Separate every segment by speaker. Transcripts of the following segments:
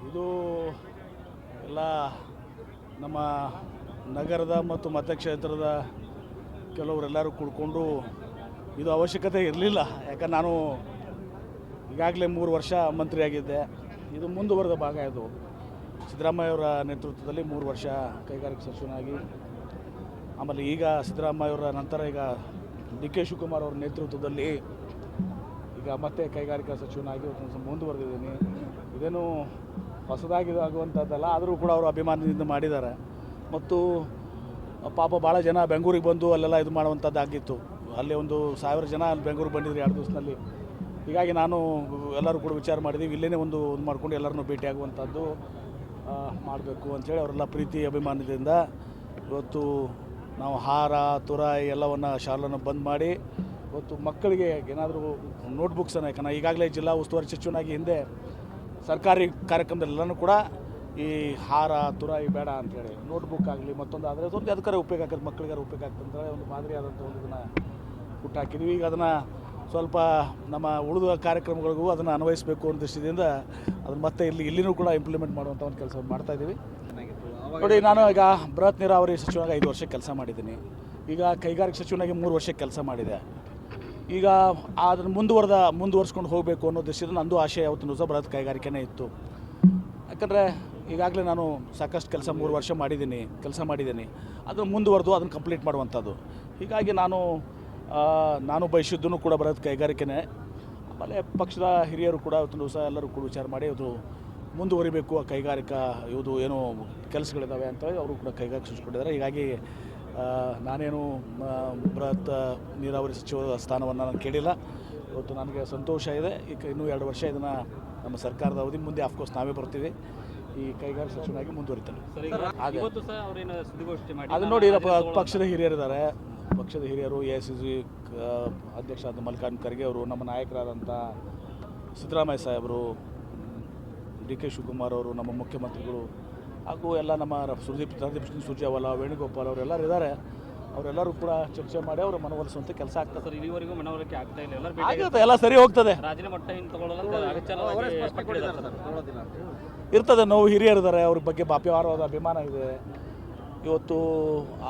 Speaker 1: ಇದು ಎಲ್ಲ ನಮ್ಮ ನಗರದ ಮತ್ತು ಮತಕ್ಷೇತ್ರದ ಕೆಲವರೆಲ್ಲರೂ ಕೂಡ್ಕೊಂಡು ಇದು ಅವಶ್ಯಕತೆ ಇರಲಿಲ್ಲ. ಯಾಕಂದ್ರೆ ನಾನು ಈಗಾಗಲೇ 3 ವರ್ಷ ಮಂತ್ರಿಯಾಗಿದ್ದೆ. ಇದು ಮುಂದುವರೆದ ಭಾಗ. ಇದು ಸಿದ್ದರಾಮಯ್ಯವರ ನೇತೃತ್ವದಲ್ಲಿ 3 ವರ್ಷ ಕೈಗಾರಿಕಾ ಸಚಿವನಾಗಿ, ಆಮೇಲೆ ಈಗ ಸಿದ್ದರಾಮಯ್ಯವರ ನಂತರ ಈಗ ಡಿ ಕೆ ಶಿವಕುಮಾರ್ ಅವರ ನೇತೃತ್ವದಲ್ಲಿ ಈಗ ಮತ್ತೆ ಕೈಗಾರಿಕಾ ಸಚಿವನಾಗಿ ಮುಂದುವರೆದಿದ್ದೀನಿ. ಇದೇನು ಹೊಸದಾಗಿ ಆಗುವಂಥದ್ದಲ್ಲ, ಆದರೂ ಕೂಡ ಅವರು ಅಭಿಮಾನದಿಂದ ಮಾಡಿದ್ದಾರೆ. ಮತ್ತು ಪಾಪ ಭಾಳ ಜನ ಬೆಂಗಳೂರಿಗೆ ಬಂದು ಅಲ್ಲೆಲ್ಲ ಇದು ಮಾಡುವಂಥದ್ದಾಗಿತ್ತು. ಅಲ್ಲಿ ಒಂದು 1000 ಜನ ಅಲ್ಲಿ ಬೆಂಗಳೂರಿಗೆ ಬಂದಿದ್ರು 2 ದಿವಸದಲ್ಲಿ. ಹೀಗಾಗಿ ನಾನು ಎಲ್ಲರೂ ಕೂಡ ವಿಚಾರ ಮಾಡಿದ್ದೀವಿ, ಇಲ್ಲೇ ಒಂದು ಮಾಡ್ಕೊಂಡು ಎಲ್ಲರನ್ನೂ ಭೇಟಿಯಾಗುವಂಥದ್ದು ಮಾಡಬೇಕು ಅಂಥೇಳಿ ಅವರೆಲ್ಲ ಪ್ರೀತಿ ಅಭಿಮಾನದಿಂದ ಇವತ್ತು ನಾವು ಹಾರ ತುರಾಯಿ ಎಲ್ಲವನ್ನು ಶಾಲೆಯನ್ನು ಬಂದ್ ಮಾಡಿ ಇವತ್ತು ಮಕ್ಕಳಿಗೆ ಏನಾದರೂ ನೋಟ್ಬುಕ್ಸನ್ನು, ಯಾಕಂದರೆ ಈಗಾಗಲೇ ಜಿಲ್ಲಾ ಉಸ್ತುವಾರಿ ಸಚಿವನಾಗಿ ಹಿಂದೆ ಸರ್ಕಾರಿ ಕಾರ್ಯಕ್ರಮದಲ್ಲೆಲ್ಲನೂ ಕೂಡ ಈ ಹಾರ ತುರಾಯಿ ಬೇಡ ಅಂಥೇಳಿ ನೋಟ್ಬುಕ್ ಆಗಲಿ ಮತ್ತೊಂದು ಆದರೆ ಅದೊಂದು ಅದಕ್ಕಾರೆ ಉಪಯೋಗ ಆಗ್ತದೆ, ಮಕ್ಕಳಿಗಾರ ಉಪಯೋಗ ಆಗ್ತದೆ ಅಂತೇಳಿ ಒಂದು ಮಾದರಿಯಾದಂಥ ಒಂದು ಇದನ್ನು ಹುಟ್ಟಾಕಿದ್ವಿ. ಈಗ ಅದನ್ನು ಸ್ವಲ್ಪ ನಮ್ಮ ಉಳಿದ ಕಾರ್ಯಕ್ರಮಗಳಿಗೂ ಅದನ್ನು ಅನ್ವಯಿಸಬೇಕು ಅನ್ನೋ ದೃಷ್ಟಿಯಿಂದ ಅದನ್ನು ಮತ್ತೆ ಇಲ್ಲಿನೂ ಕೂಡ ಇಂಪ್ಲಿಮೆಂಟ್ ಮಾಡುವಂಥ ಒಂದು ಕೆಲಸ ಮಾಡ್ತಾಯಿದ್ದೀವಿ. ನೋಡಿ, ನಾನು ಈಗ ಬೃಹತ್ ನೀರಾವರಿ ಸಚಿವನಾಗಿ 5 ವರ್ಷ ಕೆಲಸ ಮಾಡಿದ್ದೀನಿ. ಈಗ ಕೈಗಾರಿಕಾ ಸಚಿವನಾಗಿ 3 ವರ್ಷ ಕೆಲಸ ಮಾಡಿದೆ. ಈಗ ಅದನ್ನು ಮುಂದುವರ್ಸ್ಕೊಂಡು ಹೋಗಬೇಕು ಅನ್ನೋ ದೃಷ್ಟಿಯಿಂದ ನಂದು ಆಶಯ ಯಾವತ್ತೂ ಸಹ ಬೃಹತ್ ಕೈಗಾರಿಕೆನೇ ಇತ್ತು. ಯಾಕಂದರೆ ಈಗಾಗಲೇ ನಾನು ಸಾಕಷ್ಟು ಕೆಲಸ 3 ವರ್ಷ ಕೆಲಸ ಮಾಡಿದ್ದೀನಿ. ಅದನ್ನು ಮುಂದುವರೆದು ಅದನ್ನು ಕಂಪ್ಲೀಟ್ ಮಾಡುವಂಥದ್ದು. ಹೀಗಾಗಿ ನಾನು ಬಯಸಿದ್ದೂ ಕೂಡ ಬೃಹತ್ ಕೈಗಾರಿಕೆನೇ. ಆಮೇಲೆ ಪಕ್ಷದ ಹಿರಿಯರು ಕೂಡ ಇವತ್ತು ಸಹ ಎಲ್ಲರೂ ಕೂಡ ವಿಚಾರ ಮಾಡಿ ಅದು ಮುಂದುವರಿಬೇಕು, ಆ ಕೈಗಾರಿಕಾ ಇವುದು ಏನೋ ಕೆಲಸಗಳಿದ್ದಾವೆ ಅಂತೇಳಿ ಅವರು ಕೂಡ ಕೈಗಾರಿಕೆ ಸೂಚಿಸ್ಕೊಂಡಿದ್ದಾರೆ. ಹೀಗಾಗಿ ನಾನೇನು ಬೃಹತ್ ನೀರಾವರಿ ಸಚಿವ ಸ್ಥಾನವನ್ನು ನಾನು ಕೇಳಿಲ್ಲ. ಇವತ್ತು ನನಗೆ ಸಂತೋಷ ಇದೆ. ಈಗ ಇನ್ನೂ 2 ವರ್ಷ ಇದನ್ನು ನಮ್ಮ ಸರ್ಕಾರದ ಅವಧಿ ಮುಂದೆ ಆಫ್ಕೋರ್ಸ್ ನಾವೇ ಬರ್ತೀವಿ. ಈ ಕೈಗಾರಿಕಾ ಸಚಿವನಾಗಿ ಮುಂದುವರಿತಾನೆ. ಅದು ನೋಡಿ, ಪಕ್ಷದ ಹಿರಿಯರಿದ್ದಾರೆ. ಪಕ್ಷದ ಹಿರಿಯರು AICC ಅಧ್ಯಕ್ಷ ಆದ ಮಲ್ಲಿಕಾರ್ಜುನ ಖರ್ಗೆ ಅವರು, ನಮ್ಮ ನಾಯಕರಾದಂಥ ಸಿದ್ದರಾಮಯ್ಯ ಸಾಹೇಬರು, ಡಿ ಕೆ ಶಿವಕುಮಾರ್ ಅವರು, ನಮ್ಮ ಮುಖ್ಯಮಂತ್ರಿಗಳು, ಹಾಗೂ ಎಲ್ಲ ನಮ್ಮ ಸುದೀಪ್ ಸುರ್ಜೇವಾಲಾ, ವೇಣುಗೋಪಾಲ್ ಅವರೆಲ್ಲರೂ ಇದ್ದಾರೆ. ಅವರೆಲ್ಲರೂ ಕೂಡ ಚರ್ಚೆ ಮಾಡಿ ಅವರು ಮನವೊಲಿಸುವಂಥ ಕೆಲಸ ಆಗ್ತದೆ.
Speaker 2: ಸರ್, ಇಲ್ಲಿವರೆಗೂ ಮನವರಿಕೆ ಆಗ್ತಾ ಇಲ್ಲ.
Speaker 1: ಆಗುತ್ತೆ, ಎಲ್ಲ ಸರಿ ಹೋಗ್ತದೆ.
Speaker 2: ರಾಜೀನಾಮೆ ಮಟ್ಟ
Speaker 1: ಇರ್ತದೆ. ನೋವು ಹಿರಿಯರಿದ್ದಾರೆ, ಅವ್ರ ಬಗ್ಗೆ ಅಪಾರವಾದ ಅಭಿಮಾನ ಇದೆ. ಇವತ್ತು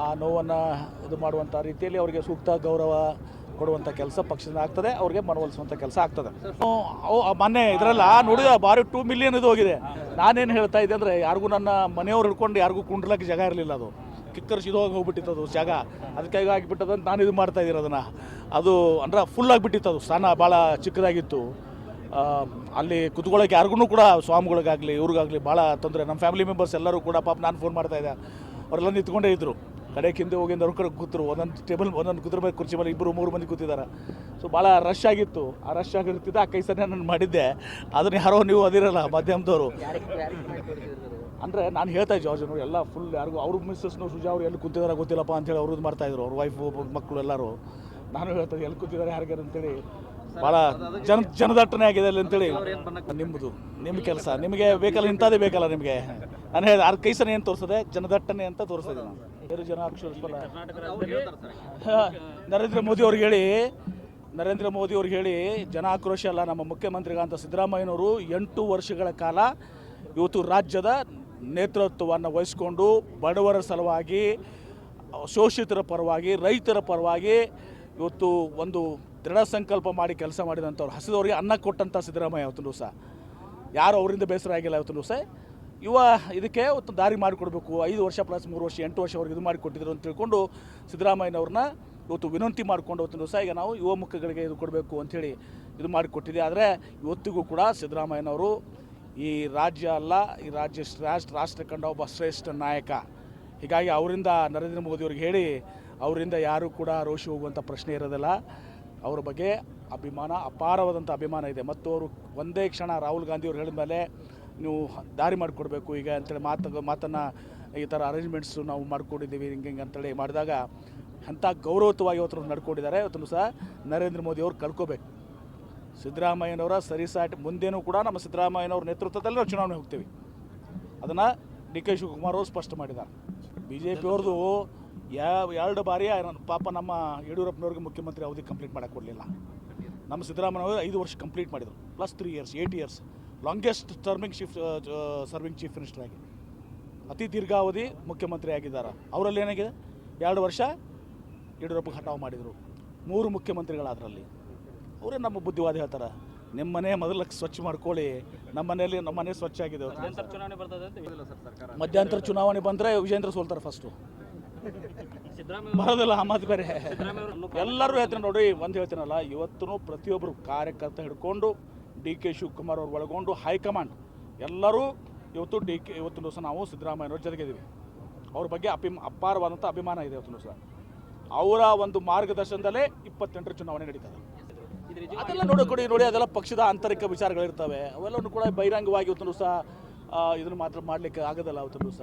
Speaker 1: ಆ ನೋವನ್ನು ಇದು ಮಾಡುವಂಥ ರೀತಿಯಲ್ಲಿ ಅವರಿಗೆ ಸೂಕ್ತ ಗೌರವ ಕೊಡುವಂಥ ಕೆಲಸ ಪಕ್ಷದಿಂದ ಆಗ್ತದೆ, ಅವ್ರಿಗೆ ಮನವೊಲಿಸುವಂಥ ಕೆಲಸ ಆಗ್ತದೆ. ಮೊನ್ನೆ ಇದರಲ್ಲ ನೋಡಿದ ಬಾರಿ 2 ಮಿಲಿಯನ್ ಇದು ಹೋಗಿದೆ. ನಾನೇನು ಹೇಳ್ತಾ ಇದ್ದೆ ಅಂದರೆ, ಯಾರಿಗೂ ನನ್ನ ಮನೆಯವ್ರು ಹಿಡ್ಕೊಂಡು ಯಾರಿಗೂ ಕುಂಡ್ಲಕ್ಕೆ ಜಾಗ ಇರಲಿಲ್ಲ. ಅದು ಕಿಕ್ಕರ್ಸ್ ಇದು ಹೋಗ್ಬಿಟ್ಟಿತ್ತು ಜಾಗ. ಅದಕ್ಕೆ ಆಗಿಬಿಟ್ಟದ ಅಂತ ನಾನು ಇದು ಮಾಡ್ತಾ ಇದ್ದೀನಿ. ಅದನ್ನು ಅದು ಅಂದರೆ ಫುಲ್ ಆಗಿಬಿಟ್ಟಿತ್ತು. ಸ್ಥಾನ ಭಾಳ ಚಿಕ್ಕದಾಗಿತ್ತು. ಅಲ್ಲಿ ಕುತ್ಕೊಳ್ಳೋಕೆ ಯಾರಿಗೂ ಕೂಡ ಸ್ವಾಮಿಗಳಿಗಾಗಲಿ ಇವ್ರಿಗಾಗಲಿ ಭಾಳ ತೊಂದರೆ. ನಮ್ಮ ಫ್ಯಾಮಿಲಿ ಮೆಂಬರ್ಸ್ ಎಲ್ಲರೂ ಕೂಡ ಪಾಪ ನಾನು ಫೋನ್ ಮಾಡ್ತಾಯಿದ್ದೆ, ಅವರೆಲ್ಲ ನಿಂತ್ಕೊಂಡೇ ಇದ್ದರು. ಕಡೆಗೆ ಹಿಂದೆ ಹೋಗಿಂದ ಅವ್ರ ಕಡೆ ಕೂತರು. ಒಂದೊಂದು ಕುದುರೆ ಮೇಲೆ ಕುರ್ಚಿ ಮೇಲೆ 2-3 ಮಂದಿ ಕೂತಿದ್ದಾರೆ. ಸೊ ಭಾಳ ರಶ್ ಆಗಿತ್ತು. ಆ ರಶ್ ಆಗಿರ್ತಿದ್ದ ಆ ಕೈಸನ್ನೇ ನಾನು ಮಾಡಿದ್ದೆ. ಅದನ್ನು ಯಾರೋ ನೀವು ಅದಿರಲ್ಲ ಮಾಧ್ಯಮದವರು ಅಂದರೆ ನಾನು ಹೇಳ್ತಾ ಇದ್ದೆ ಅವ್ರು ಎಲ್ಲ ಫುಲ್ ಯಾರಿಗೂ ಅವ್ರ ಮಿಸ್ಸಸ್ನು ಸುಜಾ ಅವ್ರು ಎಲ್ಲಿ ಕೂತಿದ್ದಾರೆ ಗೊತ್ತಿಲ್ಲಪ್ಪ ಅಂತೇಳಿ ಅವ್ರದ್ದು ಮಾಡ್ತಾಯಿದ್ರು. ಅವ್ರ ವೈಫು ಮಕ್ಕಳು ಎಲ್ಲರೂ. ನಾನು ಹೇಳ್ತಾ ಎಲ್ಲಿ ಕೂತಿದ್ದಾರೆ ಯಾರಿಗಾರು ಅಂತೇಳಿ. ಭಾಳ ಜನದಟ್ಟಣೆ ಆಗಿದೆ ಅಲ್ಲಿ ಅಂತೇಳಿ. ನಿಮ್ಮ ಕೆಲಸ ನಿಮಗೆ ಬೇಕಲ್ಲ, ಇಂಥದ್ದೇ ಬೇಕಲ್ಲ ನಿಮಗೆ. ನಾನು ಹೇಳಿದೆ ಆ ಕೈಸನೆ ಏನು ತೋರಿಸದೆ, ಜನದಟ್ಟಣೆ ಅಂತ ತೋರಿಸಿದೆ ನಾನು. ಬೇರೆ ಜನ ನರೇಂದ್ರ ಮೋದಿ ಅವ್ರಿಗೆ ಹೇಳಿ ಜನ ಆಕ್ರೋಶ ಅಲ್ಲ. ನಮ್ಮ ಮುಖ್ಯಮಂತ್ರಿಗಳಂತ ಸಿದ್ದರಾಮಯ್ಯನವರು 8 ವರ್ಷಗಳ ಕಾಲ ಇವತ್ತು ರಾಜ್ಯದ ನೇತೃತ್ವವನ್ನು ವಹಿಸಿಕೊಂಡು ಬಡವರ ಸಲುವಾಗಿ, ಶೋಷಿತರ ಪರವಾಗಿ, ರೈತರ ಪರವಾಗಿ ಇವತ್ತು ಒಂದು ದೃಢ ಸಂಕಲ್ಪ ಮಾಡಿ ಕೆಲಸ ಮಾಡಿದಂಥವ್ರು, ಹಸಿದವರಿಗೆ ಅನ್ನ ಕೊಟ್ಟಂಥ ಸಿದ್ದರಾಮಯ್ಯ ಇವತ್ತು ಸಹ ಯಾರು ಅವರಿಂದ ಬೇಸರ ಆಗಿಲ್ಲ. ಇವತ್ತು ಸಹ ಇದಕ್ಕೆ ಒಂದು ದಾರಿ ಮಾಡಿಕೊಡ್ಬೇಕು. 5 ವರ್ಷ ಪ್ಲಸ್ 3 ವರ್ಷ 8 ವರ್ಷವರೆಗೆ ಇದು ಮಾಡಿಕೊಟ್ಟಿದ್ರು ಅಂತ ತಿಳ್ಕೊಂಡು ಸಿದ್ದರಾಮಯ್ಯನವ್ರನ್ನ ಇವತ್ತು ವಿನಂತಿ ಮಾಡಿಕೊಂಡು ಇವತ್ತು ಸಹ ಈಗ ನಾವು ಯುವ ಮುಖಗಳಿಗೆ ಇದು ಕೊಡಬೇಕು ಅಂಥೇಳಿ ಇದು ಮಾಡಿಕೊಟ್ಟಿದೆ. ಆದರೆ ಇವತ್ತಿಗೂ ಕೂಡ ಸಿದ್ದರಾಮಯ್ಯನವರು ಈ ರಾಜ್ಯ ಅಲ್ಲ, ಈ ರಾಷ್ಟ್ರ ಕಂಡ ಒಬ್ಬ ಶ್ರೇಷ್ಠ ನಾಯಕ. ಹೀಗಾಗಿ ಅವರಿಂದ ನರೇಂದ್ರ ಮೋದಿಯವ್ರಿಗೆ ಹೇಳಿ ಅವರಿಂದ ಯಾರೂ ಕೂಡ ರೋಷಿ ಹೋಗುವಂಥ ಪ್ರಶ್ನೆ ಇರೋದಿಲ್ಲ. ಅವರ ಬಗ್ಗೆ ಅಪಾರವಾದಂಥ ಅಭಿಮಾನ ಇದೆ. ಮತ್ತು ಅವರು ಒಂದೇ ಕ್ಷಣ ರಾಹುಲ್ ಗಾಂಧಿಯವ್ರು ಹೇಳಿದ ಮೇಲೆ ನೀವು ದಾರಿ ಮಾಡಿಕೊಡ್ಬೇಕು ಈಗ ಅಂತೇಳಿ ಮಾತನ್ನು ಈ ಥರ ಅರೇಂಜ್ಮೆಂಟ್ಸು ನಾವು ಮಾಡ್ಕೊಂಡಿದ್ದೀವಿ ಹಿಂಗೆ ಅಂತೇಳಿ ಮಾಡಿದಾಗ ಅಂಥ ಗೌರವಯುತವಾಗಿ ಇವತ್ತು ನಡ್ಕೊಂಡಿದ್ದಾರೆ. ಇವತ್ತು ಸಹ ನರೇಂದ್ರ ಮೋದಿಯವ್ರು ಕಲ್ಕೋಬೇಕು. ಸಿದ್ದರಾಮಯ್ಯನವರ ಸರಿಸಾಟಿ ಮುಂದೇನೂ ಕೂಡ ನಮ್ಮ ಸಿದ್ದರಾಮಯ್ಯನವ್ರ ನೇತೃತ್ವದಲ್ಲಿ ನಾವು ಚುನಾವಣೆ ಹೋಗ್ತೀವಿ. ಅದನ್ನು ಡಿ ಕೆ ಶಿವಕುಮಾರ್ ಅವರು ಸ್ಪಷ್ಟ ಮಾಡಿದ್ದಾರೆ. BJP ಅವ್ರದ್ದು 2 ಬಾರಿ ಪಾಪ ನಮ್ಮ ಯಡಿಯೂರಪ್ಪನವ್ರಿಗೆ ಮುಖ್ಯಮಂತ್ರಿ ಅವಧಿ ಕಂಪ್ಲೀಟ್ ಮಾಡೋಕ್ಕೆ ಕೊಡಲಿಲ್ಲ. ನಮ್ಮ ಸಿದ್ದರಾಮಯ್ಯನವರು 5 ವರ್ಷ ಕಂಪ್ಲೀಟ್ ಮಾಡಿದರು, plus 3 years 8 years. Longest serving chief minister ಆಗಿ ಅತಿ ದೀರ್ಘಾವಧಿ ಮುಖ್ಯಮಂತ್ರಿ ಆಗಿದ್ದಾರೆ. ಅವರಲ್ಲಿ ಏನಾಗಿದೆ 2 ವರ್ಷ ಯಡಿಯೂರಪ್ಪ ಹಠಾವು ಮಾಡಿದರು. 3 ಮುಖ್ಯಮಂತ್ರಿಗಳಾದ್ರಲ್ಲಿ ಅವರೇ ನಮ್ಮ ಬುದ್ಧಿವಾದ ಹೇಳ್ತಾರೆ, ನಿಮ್ಮ ಮನೆ ಮೊದಲು ಸ್ವಚ್ಛ ಮಾಡ್ಕೊಳ್ಳಿ, ನಮ್ಮ ಮನೆ ಸ್ವಚ್ಛ ಆಗಿದೆ. ಮಧ್ಯಂತರ ಚುನಾವಣೆ ಬಂದರೆ ವಿಜೇಂದ್ರ ಸೋಲ್ತಾರೆ ಫಸ್ಟು, ಬರೋದಿಲ್ಲ ಆ ಮಾತು ಬೇರೆ. ಎಲ್ಲರೂ ಹೇಳ್ತೀನಿ ನೋಡ್ರಿ, ಒಂದು ಹೇಳ್ತೀನಲ್ಲ, ಇವತ್ತು ಪ್ರತಿಯೊಬ್ಬರು ಕಾರ್ಯಕರ್ತ ಹಿಡ್ಕೊಂಡು DK ಶಿವಕುಮಾರ್ ಅವ್ರು ಒಳಗೊಂಡು ಹೈಕಮಾಂಡ್ ಎಲ್ಲರೂ ಇವತ್ತು ದಿವಸ ನಾವು ಸಿದ್ದರಾಮಯ್ಯವ್ರ ಜೊತೆಗಿದ್ದೀವಿ. ಅವ್ರ ಬಗ್ಗೆ ಅಪಾರವಾದಂಥ ಅಭಿಮಾನ ಇದೆ. ಇವತ್ತು ದಿವಸ ಅವರ ಒಂದು ಮಾರ್ಗದರ್ಶನದಲ್ಲೇ 28ರ ಚುನಾವಣೆ ನಡೀತದೆ. ಅದೆಲ್ಲ ನೋಡಿ ಅದೆಲ್ಲ ಪಕ್ಷದ ಆಂತರಿಕ ವಿಚಾರಗಳಿರ್ತವೆ, ಅವೆಲ್ಲವನ್ನು ಕೂಡ ಬಹಿರಂಗವಾಗಿ ಇವತ್ತು ದಿವಸ ಇದನ್ನು ಮಾತ್ರ ಮಾಡಲಿಕ್ಕೆ ಆಗೋದಲ್ಲ. ಇವತ್ತು ದಿವಸ